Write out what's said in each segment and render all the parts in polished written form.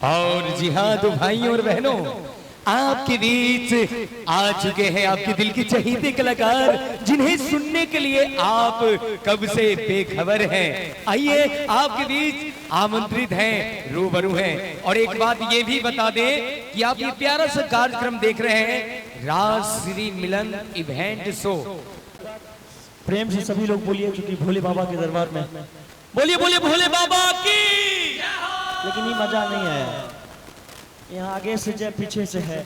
और जी हाँ तो भाइयों और बहनों, आपके बीच आ चुके हैं आपके दिल के चहेते कलाकार, जिन्हें सुनने के लिए आप कब से बेखबर हैं। आइए आपके बीच आमंत्रित हैं, रूबरू हैं। और एक बात ये भी बता दें कि आप ये प्यारा सा कार्यक्रम देख रहे हैं, राजश्री मिलन इवेंट शो। प्रेम से सभी लोग बोलिए, क्योंकि भोले बाबा के दरबार में बोलिए बोलिए भोले बाबा की। लेकिन ये मजा नहीं आया, यहाँ आगे से जय पीछे से है।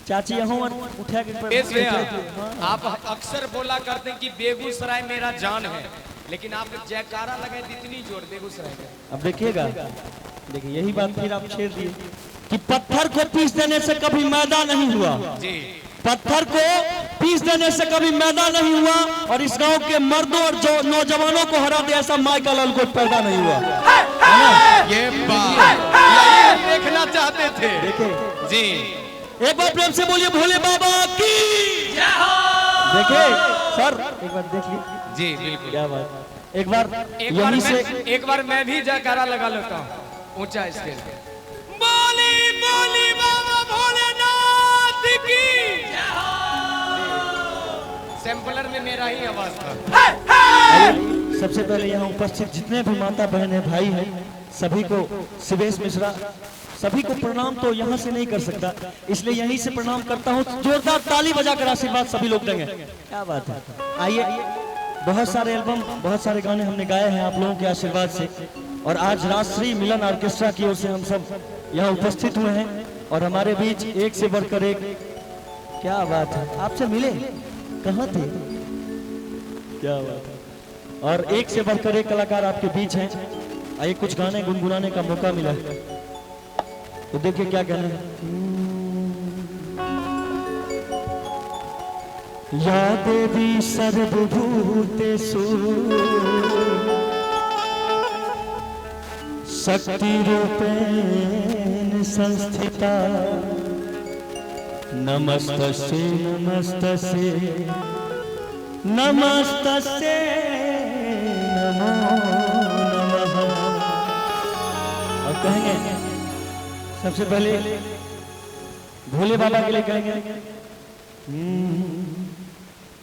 चाची यहाँ उठा के आप अक्सर बोला करते हैं कि बेगूसराय मेरा जान है, लेकिन आप जयकारा लगाए इतनी जोर बेगूसराय का। अब देखिएगा, देखिए यही बात फिर आप छेड़ दिए कि पत्थर को पीस देने से कभी मैदा नहीं हुआ जी। पत्थर को पीस देने से कभी मैदा नहीं हुआ, और इस गांव के मर्दों और जो नौजवानों को हरा दे ऐसा माइकल अलगोट पैदा नहीं हुआ। ये बात देखना चाहते थे। देखे जी, एक बार प्रेम से बोलिए भोले बाबा की। देखे सर, एक बार देख लीजिए। जी बिल्कुल, क्या बात। एक बार मैं भी जयकारा लगा लेता हूँ ऊंचा स्टेज पे। बोली बोली बाबा भोलेनाथ की। सैंपलर में मेरा ही आवाज था। सबसे पहले यहाँ उपस्थित जितने भी माता बहन है, भाई है, सभी को शिवेश मिश्रा, सभी को प्रणाम तो यहाँ से नहीं कर सकता, इसलिए यहीं से प्रणाम करता हूँ। जोरदार ताली बजाकर आशीर्वाद सभी लोग देंगे। क्या बात है। आइए, बहुत सारे एल्बम, बहुत सारे गाने हमने गाए हैं आप लोगों के आशीर्वाद से, और आज राजश्री मिलन ऑर्केस्ट्रा की ओर से हम सब यहाँ उपस्थित हुए हैं, और हमारे बीच एक से बढ़कर एक। क्या बात है, आपसे मिले कहाँ थे। क्या बात है। और एक से बढ़कर एक कलाकार आपके बीच हैं। आइए, कुछ गाने गुनगुनाने का मौका मिला है तो देखिए क्या कहना है। या देवी सर्वभूतेषु शक्ति रूपेण संस्थिता, नमस्तस्यै नमस्तस्यै नमस्तस्यै नमो नमः। अब कहेंगे सबसे पहले भोले बाबा के लिए कहेंगे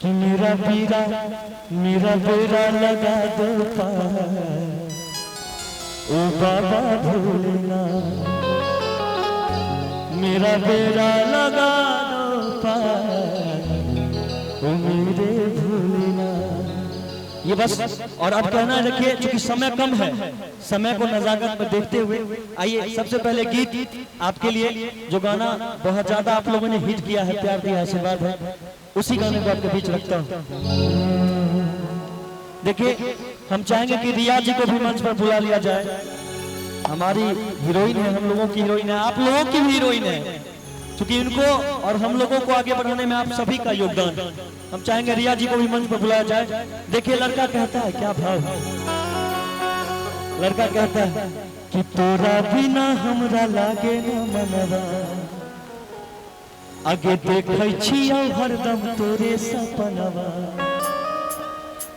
कि मेरा बेरा लगा दो पार, ओ बाबा भोलेनाथ, मेरा बेरा लगा दो पार, ओ मेरे भोलेनाथ। ये बस। और अब कहना रखिए, क्योंकि समय कम है, समय को नजाकत में देखते हुए आइए सबसे पहले गीत आपके लिए, जो गाना बहुत ज्यादा आप लोगों ने हिट किया है, प्यार दिया, आशीर्वाद है, उसी गाने को आपके बीच रखता हूँ। देखिए, हम चाहेंगे कि रिया जी को भी मंच पर बुला लिया जाए। हमारी हीरोइन है, हम लोगों की हीरोइन है, आप लोगों की भी हीरोइन है, क्योंकि इनको और हम लोगों को आगे बढ़ाने में आप सभी का योगदान। हम चाहेंगे रिया जी को भी मंच पर बुलाया जाए। देखिए लड़का कहता है, क्या भाव है। लड़का कहता है कि तोरा बिना हमरा लागे न मनवा, आगे देखै छियौ हरदम तोरे सपनवा,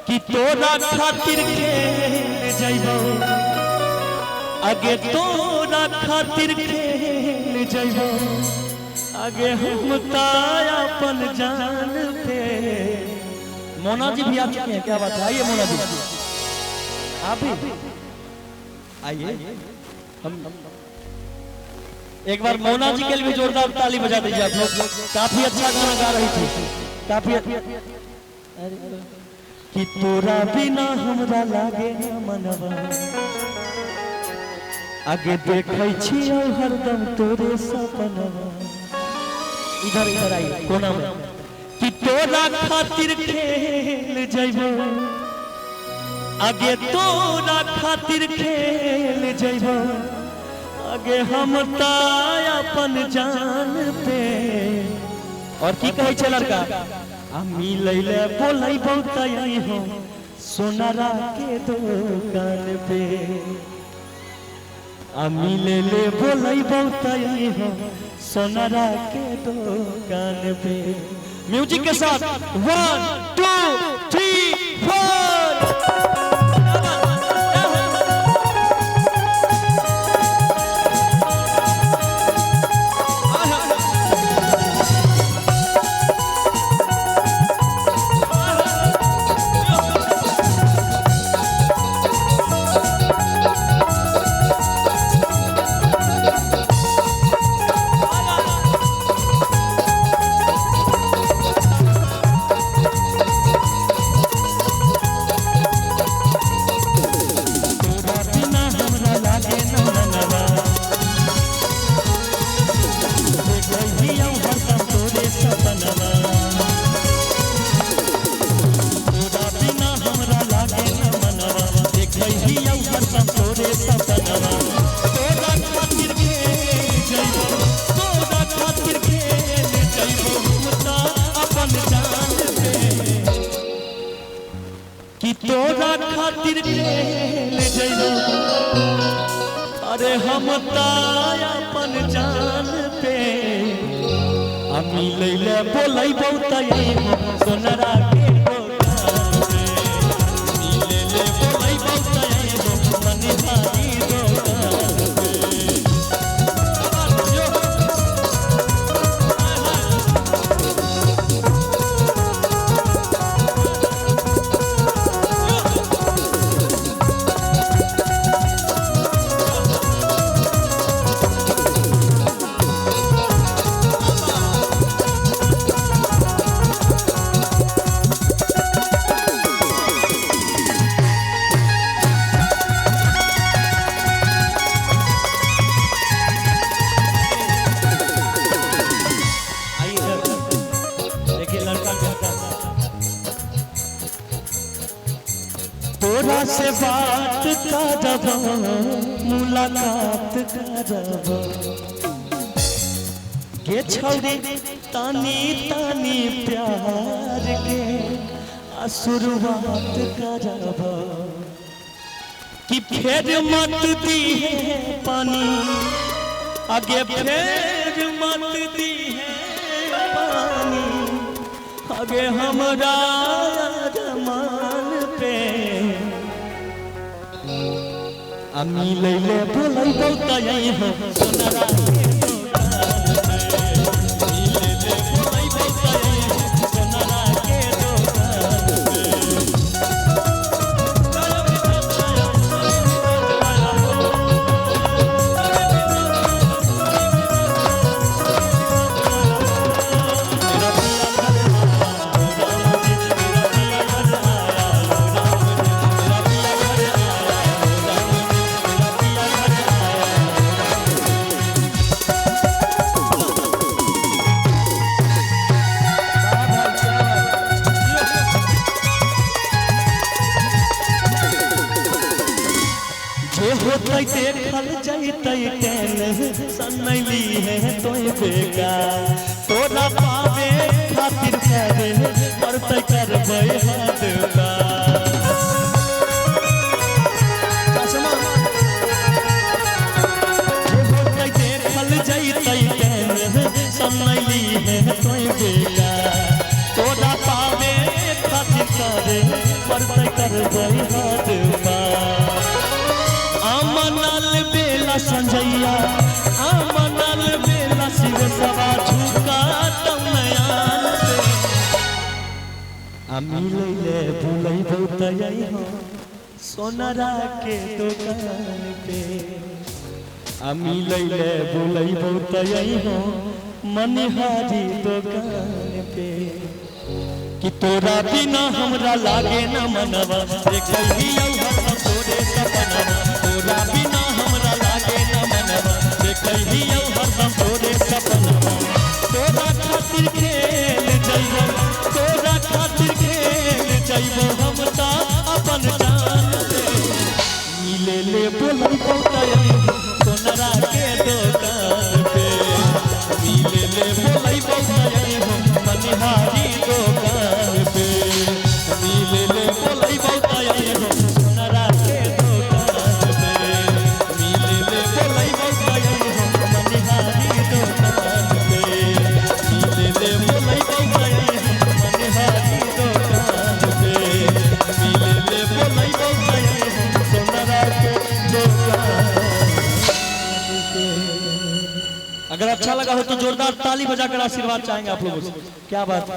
कि तोरा खातिर खेल जइबौ, आगे तोरा खातिर खेल जइबौ, आगे हम अपन जान पे। मोना जी भी आ चुके हैं। क्या बात है। आइए मोना जी, आप भी आइए। हम एक बार मोना जी के लिए भी जोरदार ताली बजा दीजिए आप लोग। काफी अच्छा गाना गा रही थी, काफी। कि तोरा बिना हमरा लागे न मनवा, आगे देखै छियौ हरदम तोरे सपनवा। इधर इधर आइए कोना में। कि तोरा खातिर खेल जइबो, आगे तोरा खातिर खेल जइबो, आगे हम अपन जान पे। और की कहे छे लड़का, आ मिलैले बोलैबौ तई हो सोनारा के दुकान पे, आ मिलैले बोलैबौ तई हो सोनारा के दुकान पे। म्यूजिक के साथ 1 2 3 4। हम अपन जान पे अमी ले बोलै बहुत सोनरा के दुकान पे मिले ले बोलै बहुत मनिहारी दुकान पे। तोरा से बात करब मुलाकात करब के छौरी तानी तानी प्यार के शुरुआत करब कि फेर मत दी है पानी आगे फेर मत दी है पानी आगे हमरा मान पे अमी ले बोलै बहुत हो सोनरा के दुकान पे मिले ले बोलै बहुत हो सोनरा के दुकान होतै देखल जैतै टेंशन नैली है तोय बेकार तोरा पावे खातिर करे पड़तै करबै हाथ होतै देखल जैतै टेंशन नैली है तोय बेकार तोरा पावे खातिर करे पड़तै करबै हाथ आमनल बेला संजैया आमनल बेला शिव सवा झुका तमयान पे अमी ले भूलै बहुत हो सोनरा के दुकान पे अमी ले भूलै बहुत हो मनिहारी दुकान पे कि तोरा बिना हमरा लागे न मनवा देखै हम तोरे सपनवा तोरा बिना हमरा लागे न मनवा देखै हम तोरे सपनवा तोरा खातिर खेल जइबो तोरा खातिर खेल जइबो हम ता अपन जान पे मिले ले बोलै बहुत सोनरा के दुकान पे मिले ले बोलै बहुत मनिहारी दुकान पे मिले ले बोलै बहुत सोनरा के दुकान पे मिले ले बोलै बहुत मनिहारी दुकान पे मिले ले बोलै बहुत मनिहारी दुकान पे मिले ले बोलै बहुत सोनरा के दुकान पे। अगर अच्छा लगा हो तो जोरदार ताली बजाकर आशीर्वाद चाहेंगे आप लोगों से। क्या बात।